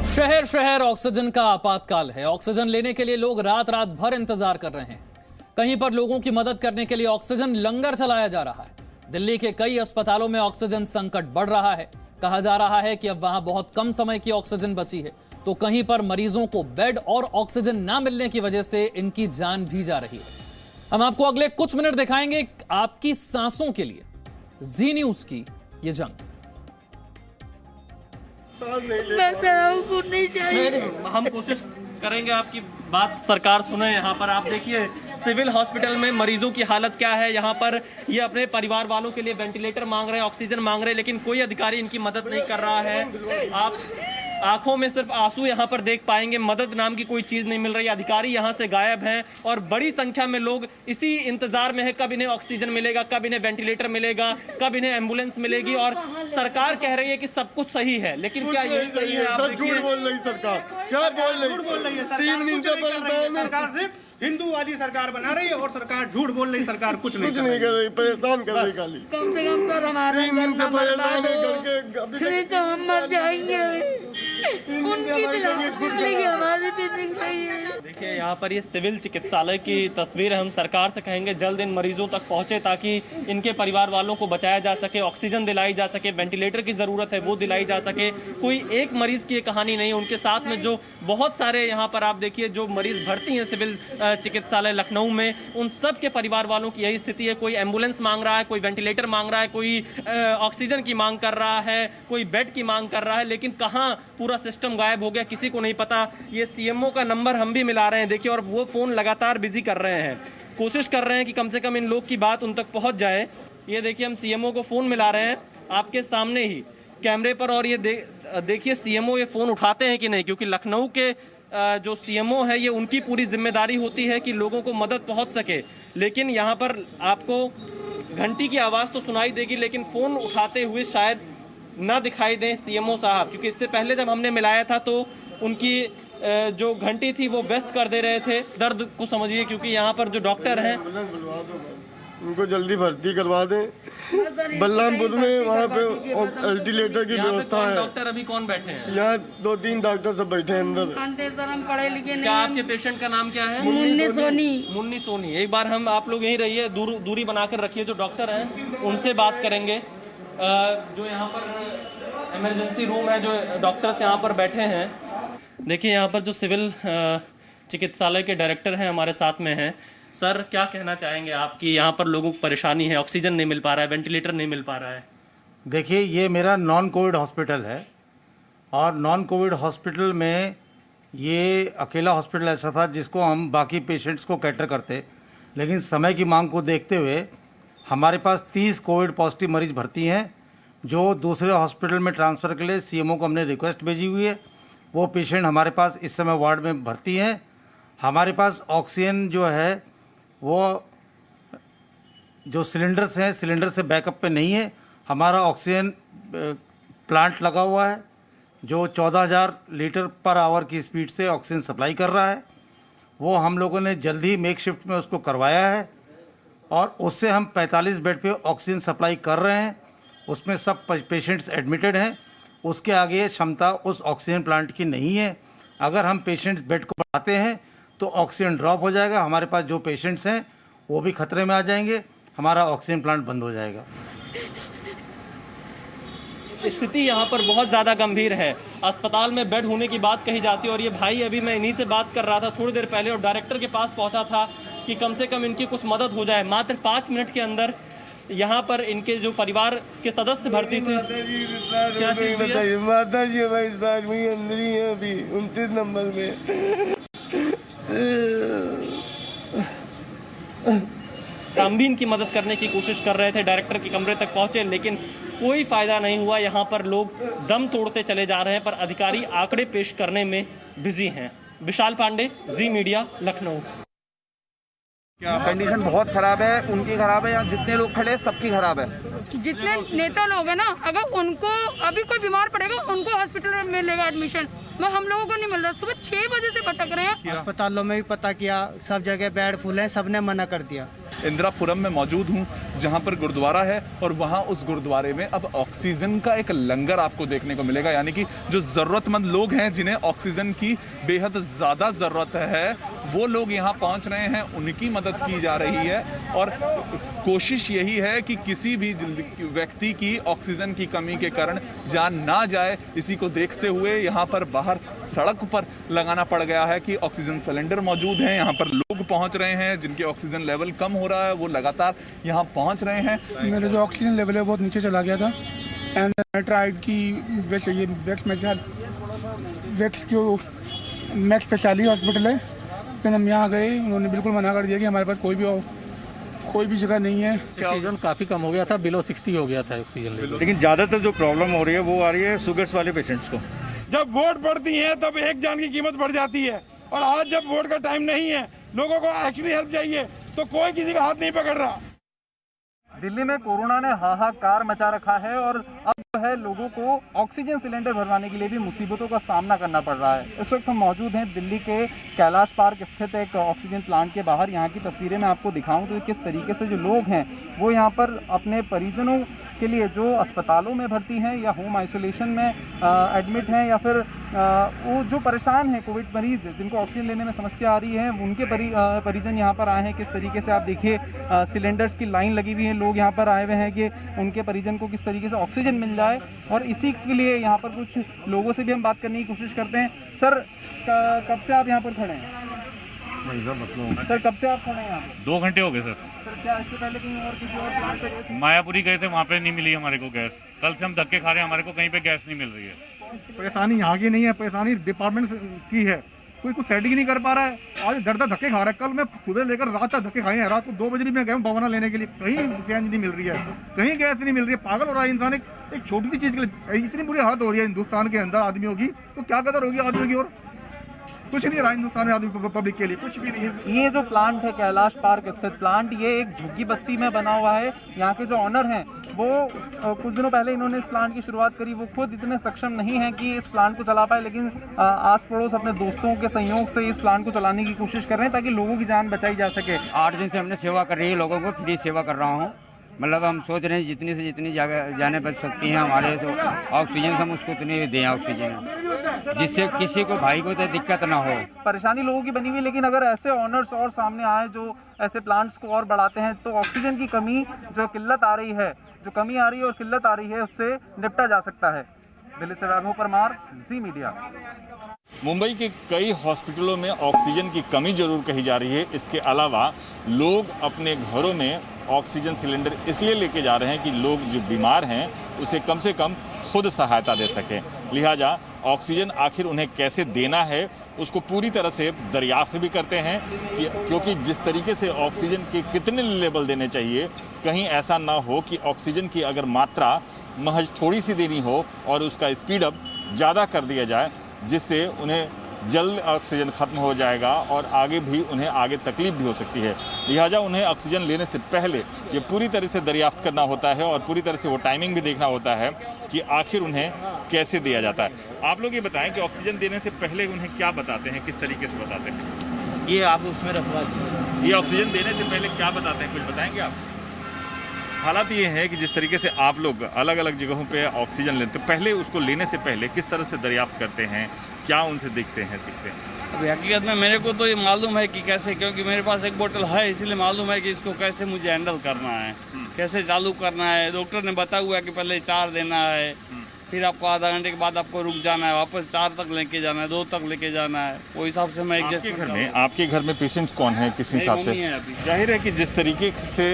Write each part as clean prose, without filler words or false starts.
शहर शहर ऑक्सीजन का आपातकाल है। ऑक्सीजन लेने के लिए लोग रात रात भर इंतजार कर रहे हैं। कहीं पर लोगों की मदद करने के लिए ऑक्सीजन लंगर चलाया जा रहा है। दिल्ली के कई अस्पतालों में ऑक्सीजन संकट बढ़ रहा है। कहा जा रहा है कि अब वहां बहुत कम समय की ऑक्सीजन बची है, तो कहीं पर मरीजों को बेड और ऑक्सीजन ना मिलने की वजह से इनकी जान भी जा रही है। हम आपको अगले कुछ मिनट दिखाएंगे आपकी सांसों के लिए जी न्यूज की ये जंग। नहीं, हम कोशिश करेंगे आपकी बात सरकार सुने। यहाँ पर आप देखिए सिविल हॉस्पिटल में मरीजों की हालत क्या है। यहाँ पर ये अपने परिवार वालों के लिए वेंटिलेटर मांग रहे हैं, ऑक्सीजन मांग रहे हैं, लेकिन कोई अधिकारी इनकी मदद नहीं कर रहा है। आप आंखों में सिर्फ आंसू यहाँ पर देख पाएंगे। मदद नाम की कोई चीज़ नहीं मिल रही। अधिकारी यहाँ से गायब हैं और बड़ी संख्या में लोग इसी इंतजार में है कब इन्हें ऑक्सीजन मिलेगा, कब इन्हें वेंटिलेटर मिलेगा, कब इन्हें एम्बुलेंस मिलेगी। और सरकार कह रही है कि सब कुछ सही है, लेकिन क्या ये सही है? आप झूठ बोल रही सरकार, क्या बोल रही है? 3 दिन से सरकार सिर्फ हिंदू वाली सरकार बना रही है और सरकार झूठ बोल रही। सरकार कुछ नहीं कर रही, परेशान कर रही। खाली कम से कम तो हमारे 3 दिन से परेशान करके फिर तो हम मर जाएंगे। उनकी हमारी देखिए यहाँ पर ये सिविल चिकित्सालय की तस्वीर है। हम सरकार से कहेंगे जल्द इन मरीजों तक पहुंचे ताकि इनके परिवार वालों को बचाया जा सके, ऑक्सीजन दिलाई जा सके, वेंटिलेटर की ज़रूरत है वो दिलाई जा सके। कोई एक मरीज़ की ये कहानी नहीं है, उनके साथ में जो बहुत सारे यहाँ पर आप देखिए जो मरीज़ भर्ती हैं सिविल चिकित्सालय लखनऊ में, उन सब के परिवार वालों की यही स्थिति है। कोई एम्बुलेंस मांग रहा है, कोई वेंटिलेटर मांग रहा है, कोई ऑक्सीजन की मांग कर रहा है, कोई बेड की मांग कर रहा है, लेकिन कहाँ पूरा सिस्टम गायब हो गया किसी को नहीं पता। ये सीएमओ का नंबर हम भी मिला रहे हैं देखिए, और वो फ़ोन लगातार बिजी कर रहे हैं। कोशिश कर रहे हैं कि कम से कम इन लोग की बात उन तक पहुँच जाए। ये देखिए हम सीएमओ को फ़ोन मिला रहे हैं आपके सामने ही कैमरे पर, और ये देखिए सीएमओ ये फ़ोन उठाते हैं कि नहीं, क्योंकि लखनऊ के जो सीएमओ है ये उनकी पूरी जिम्मेदारी होती है कि लोगों को मदद पहुंच सके। लेकिन यहाँ पर आपको घंटी की आवाज़ तो सुनाई देगी, लेकिन फ़ोन उठाते हुए शायद ना दिखाई दें सीएमओ साहब, क्योंकि इससे पहले जब हमने मिलाया था तो उनकी जो घंटी थी वो व्यस्त कर दे रहे थे। दर्द को समझिए, क्योंकि यहाँ पर जो डॉक्टर हैं उनको जल्दी भर्ती करवा दें। बलरामपुर में वहाँ पे वेंटिलेटर की व्यवस्था है। डॉक्टर अभी कौन बैठे हैं? यहाँ 2-3 डॉक्टर सब बैठे हैं अंदर। पढ़े लिखे नहीं। क्या आपके पेशेंट का नाम क्या है? मुन्नी सोनी। एक बार हम आप लोग यहीं रहिए, दूरी बनाकर रखिए। जो डॉक्टर हैं उनसे बात करेंगे। जो यहाँ पर इमरजेंसी रूम है, जो डॉक्टर्स यहाँ पर बैठे हैं, देखिए यहाँ पर जो सिविल चिकित्सालय के डायरेक्टर हैं हमारे साथ में हैं। सर क्या कहना चाहेंगे आपकी? यहाँ पर लोगों को परेशानी है, ऑक्सीजन नहीं मिल पा रहा है, वेंटिलेटर नहीं मिल पा रहा है। देखिए ये मेरा नॉन कोविड हॉस्पिटल है, और नॉन कोविड हॉस्पिटल में ये अकेला हॉस्पिटल ऐसा था जिसको हम बाकी पेशेंट्स को कैटर करते, लेकिन समय की मांग को देखते हुए हमारे पास 30 कोविड पॉजिटिव मरीज भर्ती हैं, जो दूसरे हॉस्पिटल में ट्रांसफ़र के लिए सीएमओ को हमने रिक्वेस्ट भेजी हुई है। वो पेशेंट हमारे पास इस समय वार्ड में भर्ती हैं। हमारे पास ऑक्सीजन जो है वो जो सिलेंडर्स हैं, सिलेंडर से बैकअप पे नहीं है। हमारा ऑक्सीजन प्लांट लगा हुआ है जो 14,000 लीटर पर आवर की स्पीड से ऑक्सीजन सप्लाई कर रहा है। वो हम लोगों ने जल्द ही मेक शिफ्ट में उसको करवाया है, और उससे हम 45 बेड पे ऑक्सीजन सप्लाई कर रहे हैं। उसमें सब पेशेंट्स एडमिटेड हैं। उसके आगे क्षमता उस ऑक्सीजन प्लांट की नहीं है। अगर हम पेशेंट्स बेड को बढ़ाते हैं तो ऑक्सीजन ड्रॉप हो जाएगा। हमारे पास जो पेशेंट्स हैं वो भी खतरे में आ जाएंगे, हमारा ऑक्सीजन प्लांट बंद हो जाएगा। स्थिति यहाँ पर बहुत ज़्यादा गंभीर है। अस्पताल में बेड होने की बात कही जाती है, और ये भाई अभी मैं इन्हीं से बात कर रहा था थोड़ी देर पहले, और डायरेक्टर के पास पहुँचा था कि कम से कम इनकी कुछ मदद हो जाए। मात्र 5 मिनट के अंदर यहाँ पर इनके जो परिवार के सदस्य भर्ती थे। क्या चीज़ बताइए? माता जी इस बार में अंदर ही है, अभी 29 नंबर में। हम भी इनकी मदद करने की कोशिश कर रहे थे, डायरेक्टर के कमरे तक पहुंचे, लेकिन कोई फ़ायदा नहीं हुआ। यहाँ पर लोग दम तोड़ते चले जा रहे हैं, पर अधिकारी आंकड़े पेश करने में बिजी हैं। विशाल पांडे, जी मीडिया, लखनऊ। कंडीशन बहुत ख़राब है, उनकी ख़राब है, यहाँ जितने लोग खड़े हैं सबकी ख़राब है। जितने नेता लोग हैं ना, अगर उनको अभी कोई बीमार पड़ेगा उनको हॉस्पिटल में मिलेगा एडमिशन, मैं हम लोगों को नहीं मिल रहा। सुबह 6 बजे से भटक रहे हैं। अस्पतालों में भी पता किया, सब जगह बेड फुल है, सबने मना कर दिया। इंदिरापुरम में मौजूद हूँ, जहाँ पर गुरुद्वारा है और वहाँ उस गुरुद्वारे में अब ऑक्सीजन का एक लंगर आपको देखने को मिलेगा। यानी कि जो ज़रूरतमंद लोग हैं, जिन्हें ऑक्सीजन की बेहद ज़्यादा ज़रूरत है, वो लोग यहाँ पहुँच रहे हैं, उनकी मदद की जा रही है। और कोशिश यही है कि किसी भी व्यक्ति की ऑक्सीजन की कमी के कारण जान ना जाए। इसी को देखते हुए यहाँ पर बाहर सड़क पर लगाना पड़ गया है कि ऑक्सीजन सिलेंडर मौजूद हैं। यहाँ पर लोग पहुँच रहे हैं जिनके ऑक्सीजन लेवल कम हो रहा है, वो लगातार यहाँ पहुँच रहे हैं। मेरा जो ऑक्सीजन लेवल है बहुत नीचे चला गया था एंड आई ट्राइड की वैक्स जो मैक्स स्पेशलिटी हॉस्पिटल है, फिर हम यहाँ गए, उन्होंने बिल्कुल मना कर दिया कि हमारे पास कोई भी जगह नहीं है। ऑक्सीजन काफ़ी कम हो गया था, बिलो 60 हो गया था ऑक्सीजन लेवल। लेकिन ज़्यादातर जो प्रॉब्लम हो रही है वो आ रही है शुगर्स वाले पेशेंट्स को। जब वोट पड़ती है तब एक जान की कीमत बढ़ जाती है, और आज जब वोट का टाइम नहीं है, लोगों को एक्चुअली हेल्प चाहिए, तो कोई किसी का हाथ नहीं पकड़ रहा। दिल्ली में कोरोना ने हाहाकार मचा रखा है और अब जो है लोगों को ऑक्सीजन सिलेंडर भरवाने के लिए भी मुसीबतों का सामना करना पड़ रहा है। इस वक्त हम मौजूद हैं दिल्ली के कैलाश पार्क स्थित एक ऑक्सीजन प्लांट के बाहर। यहाँ की तस्वीरें मैं आपको दिखाऊं तो किस तरीके से जो लोग हैं वो यहाँ पर अपने परिजनों के लिए जो अस्पतालों में भर्ती हैं या होम आइसोलेशन में एडमिट हैं या फिर वो जो परेशान हैं कोविड मरीज जिनको ऑक्सीजन लेने में समस्या आ रही है, उनके परिजन यहाँ पर आए हैं। किस तरीके से आप देखिए सिलेंडर्स की लाइन लगी हुई है, लोग यहाँ पर आए हुए हैं कि उनके परिजन को किस तरीके से ऑक्सीजन मिल जाए। और इसी के लिए यहाँ पर कुछ लोगों से भी हम बात करने की कोशिश करते हैं। सर, कब से आप यहाँ पर खड़े हैं? सर, कब से आप खड़े हैं यहाँ पर? 2 घंटे हो गए सर। क्या इससे पहले कहीं और किसी और प्लांट पे मायापुरी गए थे, वहाँ पे नहीं मिली हमारे को गैस। कल से हम धक्के खा रहे हैं, हमारे को कहीं पे गैस नहीं मिल रही है। परेशानी यहाँ की नहीं है, परेशानी डिपार्टमेंट की है। कोई कुछ सेटिंग नहीं कर पा रहा है। आज दर धक्के खा रहा है। कल मैं सुबह लेकर रात तक धक्के खाए हैं। रात को 2 बजे मैं गया हूँ भवना लेने के लिए, कहीं सीएनजी नहीं मिल रही है, कहीं गैस नहीं मिल रही है। पागल हो रहा है इंसान। एक छोटी सी चीज़ के लिए इतनी बुरी हालत हो रही है हिंदुस्तान के अंदर आदमियों की, तो क्या कदर होगी आदमियों की। और कुछ नहीं रहा हिंदुस्तान में आदमी पब्लिक के लिए, कुछ भी नहीं है। ये जो प्लांट है कैलाश पार्क स्थित प्लांट, ये एक झुग्गी बस्ती में बना हुआ है। यहाँ के जो ऑनर हैं वो कुछ दिनों पहले इन्होंने इस प्लांट की शुरुआत करी। वो खुद इतने सक्षम नहीं है कि इस प्लांट को चला पाए, लेकिन आस पड़ोस अपने दोस्तों के सहयोग से इस प्लांट को चलाने की कोशिश कर रहे हैं ताकि लोगों की जान बचाई जा सके। 8 दिन से हमने सेवा कर रही है, लोगों को फ्री सेवा कर रहा हूँ। मतलब हम सोच रहे हैं जितनी से जितनी जाने बच सकती हैं हमारे से ऑक्सीजन से हम उसको उतनी दें ऑक्सीजन, जिससे किसी को भाई को तो दिक्कत ना हो। परेशानी लोगों की बनी हुई, लेकिन अगर ऐसे ऑनर्स और सामने आए जो ऐसे प्लांट्स को और बढ़ाते हैं तो ऑक्सीजन की कमी जो किल्लत आ रही है, जो कमी आ रही है और किल्लत आ रही है, उससे निपटा जा सकता है। दिल्ली से वैभव परमार, जी मीडिया। मुंबई के कई हॉस्पिटलों में ऑक्सीजन की कमी जरूर कही जा रही है। इसके अलावा लोग अपने घरों में ऑक्सीजन सिलेंडर इसलिए लेके जा रहे हैं कि लोग जो बीमार हैं उसे कम से कम खुद सहायता दे सकें। लिहाजा ऑक्सीजन आखिर उन्हें कैसे देना है उसको पूरी तरह से दरियाफ्त भी करते हैं क्योंकि जिस तरीके से ऑक्सीजन के कितने लेवल देने चाहिए, कहीं ऐसा ना हो कि ऑक्सीजन की अगर मात्रा महज थोड़ी सी देनी हो और उसका स्पीड अप ज़्यादा कर दिया जाए, जिससे उन्हें जल्द ऑक्सीजन ख़त्म हो जाएगा और आगे भी उन्हें आगे तकलीफ भी हो सकती है। लिहाजा उन्हें ऑक्सीजन लेने से पहले ये पूरी तरह से दरियाफ्त करना होता है और पूरी तरह से वो टाइमिंग भी देखना होता है कि आखिर उन्हें कैसे दिया जाता है। आप लोग ये बताएं कि ऑक्सीजन देने से पहले उन्हें क्या बताते हैं, किस तरीके से बताते हैं? ये आप उसमें रखवा दीजिए। ये ऑक्सीजन देने से पहले क्या बताते हैं, कुछ बताएंगे आप? हालात ये है कि जिस तरीके से आप लोग अलग अलग जगहों पे ऑक्सीजन लेते हैं, पहले उसको लेने से पहले किस तरह से दरियाफ्त करते हैं, क्या उनसे देखते हैं, सीखते हैं? अभी हकीकत में मेरे को तो ये मालूम है कि कैसे, क्योंकि मेरे पास एक बोतल है, इसलिए मालूम है कि इसको कैसे मुझे हैंडल करना है, कैसे चालू करना है। डॉक्टर ने बताया हुआ है कि पहले 4 देना है, फिर आपको आधा घंटे के बाद आपको रुक जाना है, वापस 4 तक लेके जाना है, 2 तक लेके जाना है। वो हिसाब से मैं आपके घर में पेशेंट कौन है, किस हिसाब से? जाहिर है कि जिस तरीके से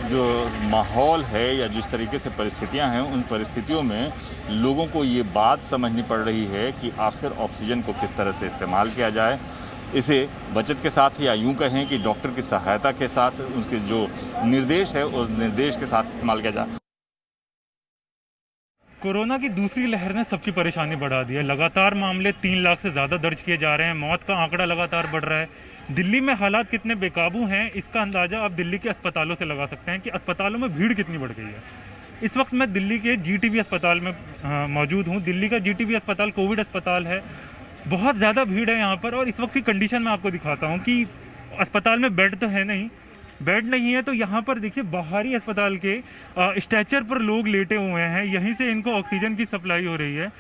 जो माहौल है या जिस तरीके से परिस्थितियां हैं, उन परिस्थितियों में लोगों को ये बात समझनी पड़ रही है कि आखिर ऑक्सीजन को किस तरह से इस्तेमाल किया जाए। इसे बचत के साथ या यूँ कहें कि डॉक्टर की सहायता के साथ उसके जो निर्देश है उस निर्देश के साथ इस्तेमाल किया जाए। कोरोना की दूसरी लहर ने सबकी परेशानी बढ़ा दी है। लगातार मामले 3 लाख से ज़्यादा दर्ज किए जा रहे हैं। मौत का आंकड़ा लगातार बढ़ रहा है। दिल्ली में हालात कितने बेकाबू हैं, इसका अंदाज़ा आप दिल्ली के अस्पतालों से लगा सकते हैं कि अस्पतालों में भीड़ कितनी बढ़ गई है। इस वक्त मैं दिल्ली के GTB अस्पताल में मौजूद हूँ। दिल्ली का GTB अस्पताल कोविड अस्पताल है। बहुत ज़्यादा भीड़ है यहाँ पर और इस वक्त की कंडीशन मैं आपको दिखाता हूँ कि अस्पताल में बेड तो है नहीं, बेड नहीं है। तो यहाँ पर देखिए बाहरी अस्पताल के स्ट्रेचर पर लोग लेटे हुए हैं, यहीं से इनको ऑक्सीजन की सप्लाई हो रही है।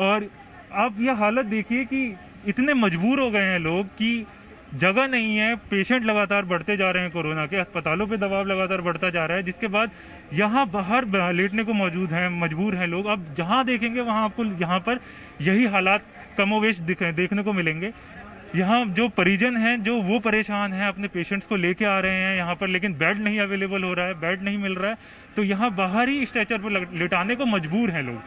और आप यह हालत देखिए कि इतने मजबूर हो गए हैं लोग कि जगह नहीं है, पेशेंट लगातार बढ़ते जा रहे हैं कोरोना के, अस्पतालों पे दबाव लगातार बढ़ता जा रहा है, जिसके बाद यहाँ बाहर लेटने को मजबूर हैं लोग। अब जहाँ देखेंगे वहाँ आपको यहाँ पर यही हालात कमोवेश देखने को मिलेंगे। यहाँ जो परिजन हैं जो वो परेशान हैं, अपने पेशेंट्स को लेके आ रहे हैं यहाँ पर, लेकिन बेड नहीं अवेलेबल हो रहा है, बेड नहीं मिल रहा है, तो यहाँ बाहर ही स्ट्रेचर पर लेटाने को मजबूर हैं लोग।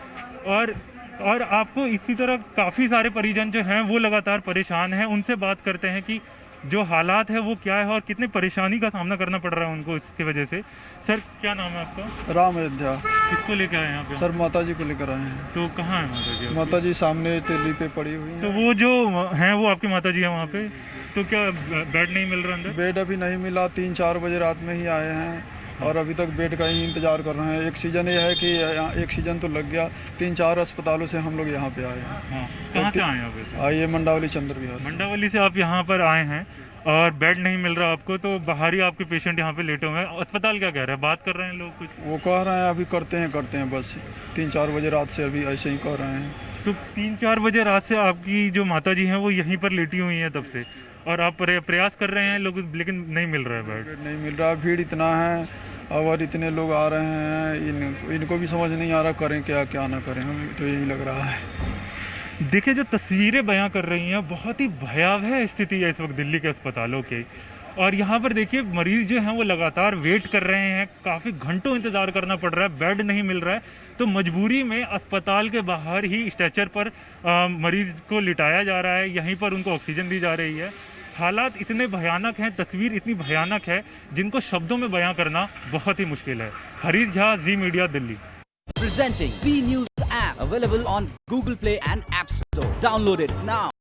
और आपको इसी तरह काफ़ी सारे परिजन जो हैं वो लगातार परेशान हैं। उनसे बात करते हैं कि जो हालात है वो क्या है और कितनी परेशानी का सामना करना पड़ रहा है उनको इसकी वजह से। सर क्या नाम है आपका? राम अयोध्या। किसको लेकर आए हैं यहाँ पे? सर माता जी को लेकर आए हैं। तो कहाँ है माता जी? माता जी सामने टेली पे पड़ी हुई हैं। तो वो जो हैं वो आपकी माता जी हैं वहाँ पे, तो क्या बेड नहीं मिल रहा अंदर? बेड अभी नहीं मिला, 3-4 बजे रात में ही आए हैं और अभी तक बेड का ही इंतजार कर रहे हैं। एक सीजन ये है कि एक सीजन तो लग गया, 3-4 अस्पतालों से हम लोग यहाँ पे आए हैं। हाँ, कहाँ से आए हैं? आइए मंडावली चंद्र विहार। मंडावली से आप यहाँ पर आए हैं और बेड नहीं मिल रहा आपको, तो बाहर ही आपके पेशेंट यहाँ पे लेटे हुए हैं। अस्पताल क्या कह रहे हैं, बात कर रहे हैं लोग कुछ? वो कह रहे हैं अभी करते हैं बस 3-4 बजे रात से अभी ऐसे ही कह रहे हैं। तो 3-4 बजे रात से आपकी जो माता जी हैं वो यहीं पर लेटी हुई हैं तब से, और आप प्रयास कर रहे हैं लोग, लेकिन नहीं मिल रहा है बेड? नहीं मिल रहा, भीड़ इतना है और इतने लोग आ रहे हैं, इनको भी समझ नहीं आ रहा करें क्या ना करें, हमें तो यही लग रहा है। देखिए जो तस्वीरें बयां कर रही हैं, बहुत ही भयावह स्थिति है इस वक्त दिल्ली के अस्पतालों की। और यहाँ पर देखिए मरीज़ जो हैं वो लगातार वेट कर रहे हैं, काफ़ी घंटों इंतज़ार करना पड़ रहा है, बेड नहीं मिल रहा है। तो मजबूरी में अस्पताल के बाहर ही स्ट्रेचर पर मरीज़ को लिटाया जा रहा है, यहीं पर उनको ऑक्सीजन दी जा रही है। हालात इतने भयानक हैं, तस्वीर इतनी भयानक है जिनको शब्दों में बयां करना बहुत ही मुश्किल है। Harish Jha, Zee media, Delhi. Presenting V News app available on Google Play and App Store. Download it now.